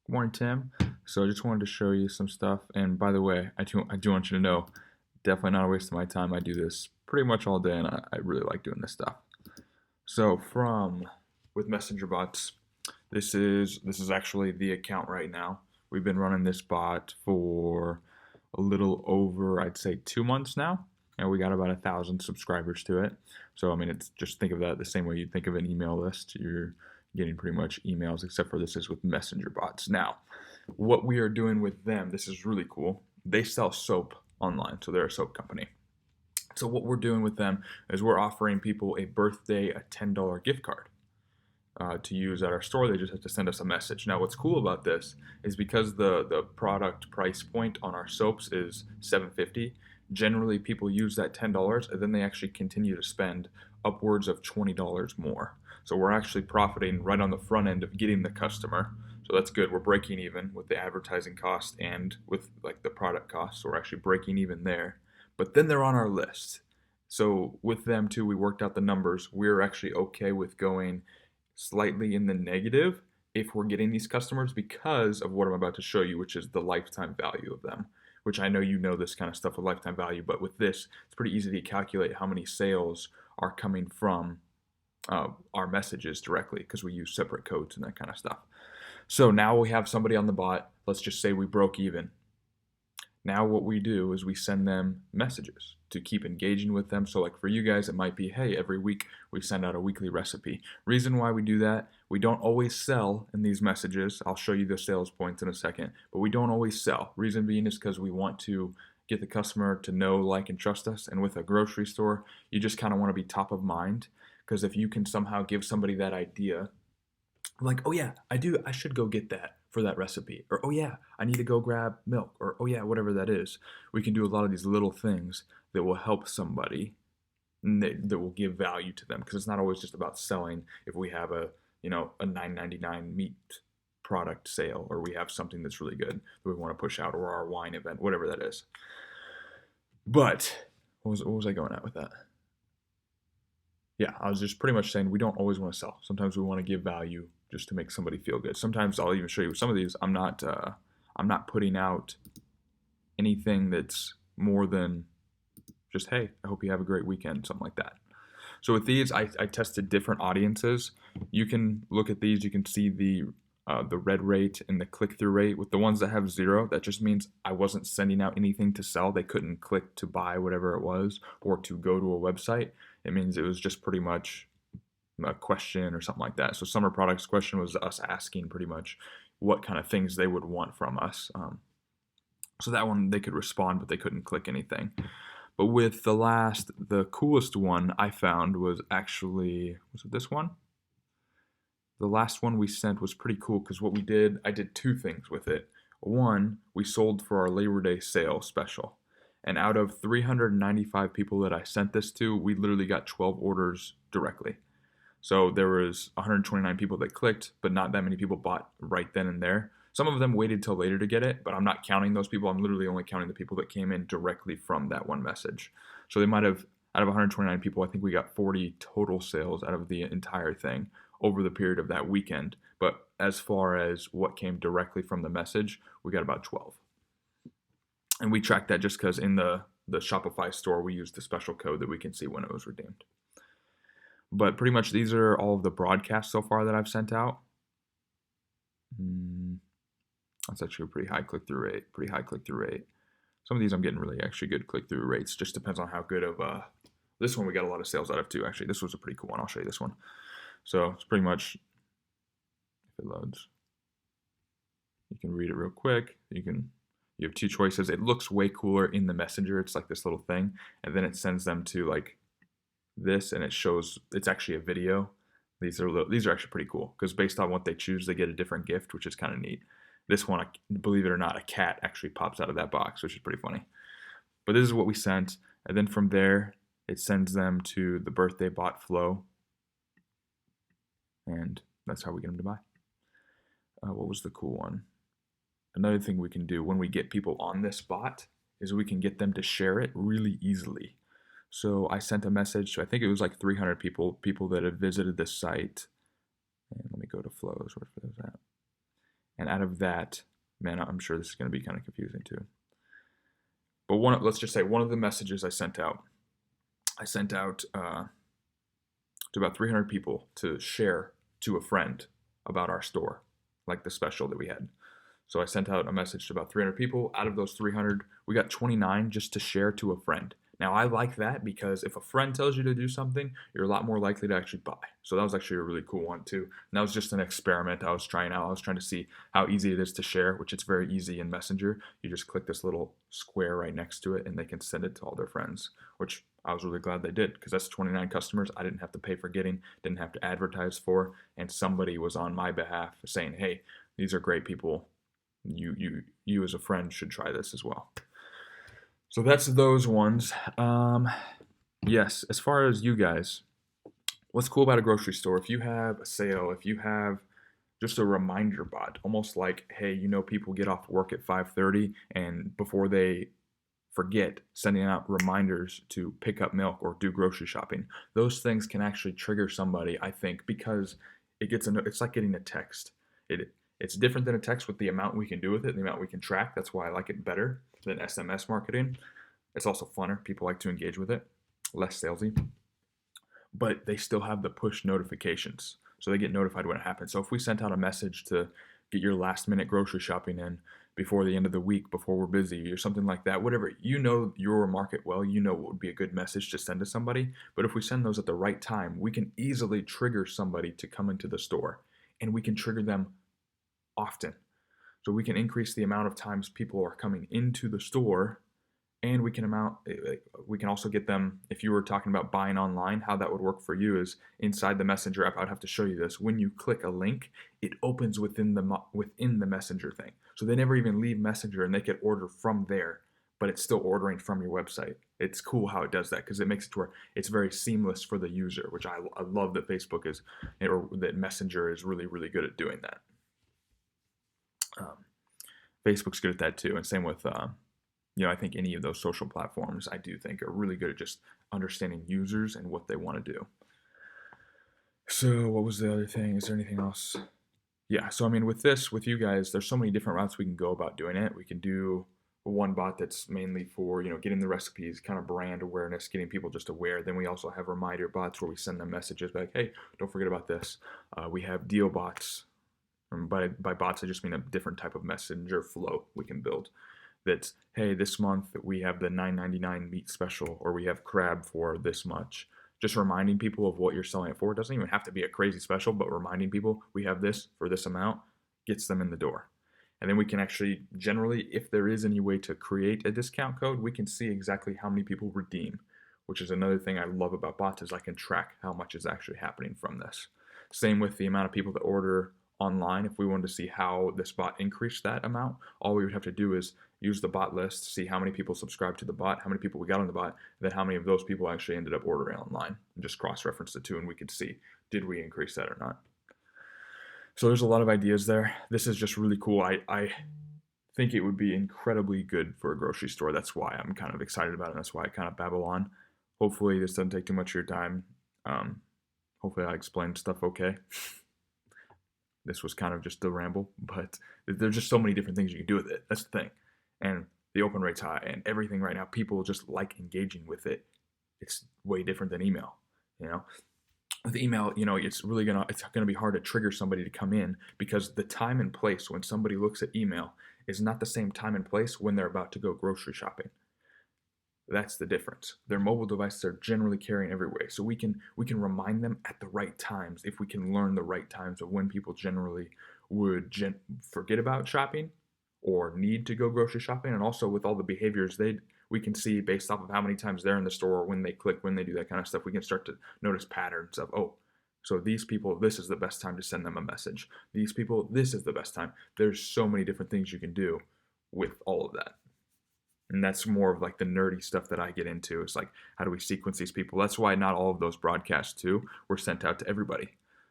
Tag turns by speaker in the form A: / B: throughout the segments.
A: Good morning, Tim. So I just wanted to show you some stuff. And by the way, I do want you to know, definitely not a waste of my time. I do this pretty much all day, and I really like doing this stuff. So from with Messenger bots, this is actually the account right now. We've been running this bot for a little over, I'd say, 2 months now, and we got about 1,000 subscribers to it. So I mean, it's just think of that the same way you think of an email list. You're getting pretty much emails, except for this is with Messenger bots. Now, what we are doing with them, this is really cool. They sell soap online, so they're a soap company. So what we're doing with them is we're offering people a $10 gift card to use at our store. They just have to send us a message. Now, what's cool about this is because the product price point on our soaps is $7.50. Generally, people use that $10 and then they actually continue to spend upwards of $20 more. So we're actually profiting right on the front end of getting the customer. So that's good. We're breaking even with the advertising cost and with like the product cost. So we're actually breaking even there. But then they're on our list. So with them too, we worked out the numbers. We're actually okay with going slightly in the negative if we're getting these customers because of what I'm about to show you, which is the lifetime value of them. Which I know you know this kind of stuff with lifetime value, but with this, it's pretty easy to calculate how many sales are coming from our messages directly because we use separate codes and that kind of stuff. So now we have somebody on the bot. Let's just say we broke even. Now what we do is we send them messages to keep engaging with them. So like for you guys, it might be, hey, every week we send out a weekly recipe. Reason why we do that, we don't always sell in these messages. I'll show you the sales points in a second, but we don't always sell. Reason being is because we want to get the customer to know, like, and trust us. And with a grocery store, you just kind of want to be top of mind because if you can somehow give somebody that idea, like, oh yeah, I should go get that for that recipe. Or, oh yeah, I need to go grab milk. Or, oh yeah, whatever that is. We can do a lot of these little things that will help somebody and that will give value to them. Because it's not always just about selling. If we have a $9.99 meat product sale, or we have something that's really good that we want to push out, or our wine event, whatever that is. But what was I going at with that? Yeah, I was just pretty much saying we don't always want to sell. Sometimes we want to give value just to make somebody feel good. Sometimes I'll even show you some of these. I'm not putting out anything that's more than just, hey, I hope you have a great weekend, something like that. So with these, I tested different audiences. You can look at these. You can see the red rate and the click-through rate. With the ones that have 0, that just means I wasn't sending out anything to sell. They couldn't click to buy whatever it was or to go to a website. It means it was just pretty much a question or something like that. So Summer Products question was us asking pretty much what kind of things they would want from us. So that one they could respond, but they couldn't click anything. But with the coolest one I found was actually, was it this one? The last one we sent was pretty cool because what we did, I did two things with it. One, we sold for our Labor Day sale special. And out of 395 people that I sent this to, we literally got 12 orders directly. So there was 129 people that clicked, but not that many people bought right then and there. Some of them waited till later to get it, but I'm not counting those people. I'm literally only counting the people that came in directly from that one message. So they might have, out of 129 people, I think we got 40 total sales out of the entire thing over the period of that weekend. But as far as what came directly from the message, we got about 12. And we tracked that just because in the Shopify store, we used the special code that we can see when it was redeemed. But pretty much these are all of the broadcasts so far that I've sent out. That's actually a pretty high click-through rate. Some of these I'm getting really actually good click-through rates. Just depends on how good of this one we got a lot of sales out of too. Actually, this was a pretty cool one. I'll show you this one. So it's pretty much, if it loads, you can read it real quick. You have two choices. It looks way cooler in the messenger. It's like this little thing, and then it sends them to like this, and it shows it's actually a video. These are actually pretty cool because based on what they choose, they get a different gift, which is kind of neat. This one, believe it or not, a cat actually pops out of that box, which is pretty funny. But this is what we sent, and then from there, it sends them to the birthday bot flow, and that's how we get them to buy. What was the cool one? Another thing we can do when we get people on this bot is we can get them to share it really easily. So I sent a message to, I think it was like 300 people that had visited this site. And let me go to flows, where flows at. And out of that, man, I'm sure this is going to be kind of confusing too. But let's just say one of the messages I sent out to about 300 people to share to a friend about our store, like the special that we had. So I sent out a message to about 300 people. Out of those 300, we got 29 just to share to a friend. Now, I like that because if a friend tells you to do something, you're a lot more likely to actually buy. So that was actually a really cool one too. And that was just an experiment I was trying out. I was trying to see how easy it is to share, which it's very easy in Messenger. You just click this little square right next to it and they can send it to all their friends, which I was really glad they did because that's 29 customers I didn't have to pay for getting, didn't have to advertise for, and somebody was on my behalf saying, hey, these are great people. You as a friend should try this as well. So that's those ones. Yes, as far as you guys, what's cool about a grocery store, if you have a sale, if you have just a reminder bot, almost like, hey, people get off work at 5:30 and before they forget, sending out reminders to pick up milk or do grocery shopping. Those things can actually trigger somebody, I think, because it's like getting a text. It's different than a text with the amount we can do with it, the amount we can track. That's why I like it better than SMS marketing. It's also funner. People like to engage with it, less salesy. But they still have the push notifications. So they get notified when it happens. So if we sent out a message to get your last minute grocery shopping in before the end of the week, before we're busy or something like that, whatever, your market well, what would be a good message to send to somebody. But if we send those at the right time, we can easily trigger somebody to come into the store, and we can trigger them often. So we can increase the amount of times people are coming into the store, and we can also get them, if you were talking about buying online, how that would work for you is inside the Messenger app. I'd have to show you this. When you click a link, it opens within the Messenger thing. So they never even leave Messenger and they can order from there, but it's still ordering from your website. It's cool how it does that because it makes it to where it's very seamless for the user, which I love that Facebook is, or that Messenger is really, really good at doing that. Facebook's good at that too, and same with I think any of those social platforms I do think are really good at just understanding users and what they want to do. So what was the other thing? Is there anything else? Yeah, so I mean with you guys, there's so many different routes we can go about doing it. We can do one bot that's mainly for, getting the recipes, kind of brand awareness, getting people just aware. Then we also have reminder bots where we send them messages like, hey, don't forget about this. We have deal bots. By bots, I just mean a different type of messenger flow we can build. That's, hey, this month we have the $9.99 meat special, or we have crab for this much. Just reminding people of what you're selling it for. It doesn't even have to be a crazy special, but reminding people we have this for this amount gets them in the door. And then we can actually, generally, if there is any way to create a discount code, we can see exactly how many people redeem, which is another thing I love about bots is I can track how much is actually happening from this. Same with the amount of people that order online. If we wanted to see how this bot increased that amount, all we would have to do is use the bot list, see how many people subscribed to the bot, how many people we got on the bot, and then how many of those people actually ended up ordering online, and just cross-reference the two, and we could see, did we increase that or not? So there's a lot of ideas there. This is just really cool. I think it would be incredibly good for a grocery store. That's why I'm kind of excited about it. That's why I kind of babble on. Hopefully this doesn't take too much of your time. Hopefully I explained stuff okay. This was kind of just a ramble, but there's just so many different things you can do with it. That's the thing. And the open rate's high and everything right now, people just like engaging with it. It's way different than email, With email, it's gonna be hard to trigger somebody to come in because the time and place when somebody looks at email is not the same time and place when they're about to go grocery shopping. That's the difference. Their mobile devices are generally carrying everywhere, so we can remind them at the right times if we can learn the right times of when people generally would forget about shopping or need to go grocery shopping, and also with all the behaviors we can see based off of how many times they're in the store, when they click, when they do that kind of stuff. We can start to notice patterns of, oh, so these people, this is the best time to send them a message. These people, this is the best time. There's so many different things you can do with all of that. And that's more of like the nerdy stuff that I get into. It's like, how do we sequence these people? That's why not all of those broadcasts too were sent out to everybody.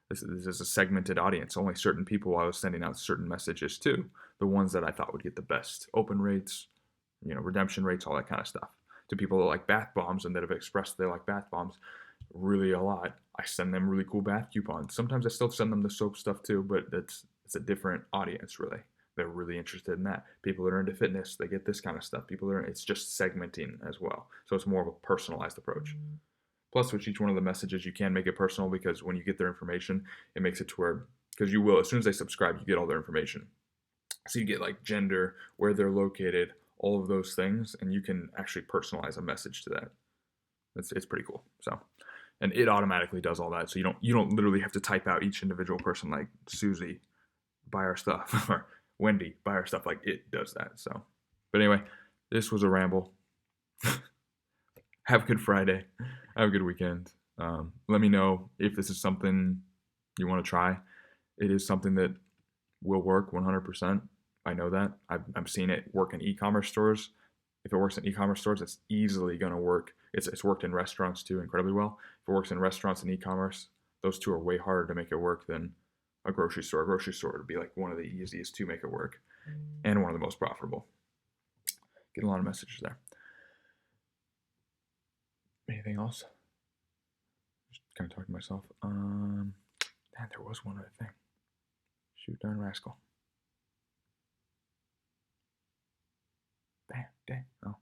A: This is a segmented audience. Only certain people I was sending out certain messages to. The ones that I thought would get the best open rates, redemption rates, all that kind of stuff. To people that like bath bombs and that have expressed they like bath bombs really a lot, I send them really cool bath coupons. Sometimes I still send them the soap stuff too, but It's a different audience, really. They're really interested in that. People that are into fitness, they get this kind of stuff. People that are, it's just segmenting as well. So it's more of a personalized approach. Plus, with each one of the messages, you can make it personal because when you get their information, it makes it to where, because you will, as soon as they subscribe, you get all their information. So you get like gender, where they're located, all of those things, and you can actually personalize a message to that. It's pretty cool. So, and it automatically does all that. So you don't literally have to type out each individual person like Susie, buy our stuff, or Wendy, buy our stuff. Like it does that. So, but anyway, this was a ramble. Have a good Friday. Have a good weekend. Let me know if this is something you want to try. It is something that will work 100%. I know that. I'm seeing it work in e-commerce stores. If it works in e-commerce stores, it's easily going to work. It's worked in restaurants too incredibly well. If it works in restaurants and e-commerce, those two are way harder to make it work than a grocery store. A grocery store would be like one of the easiest to make it work and one of the most profitable. Getting a lot of messages there. Anything else? Just kind of talking to myself. There was one other thing. Shoot, darn rascal. Dang. Oh.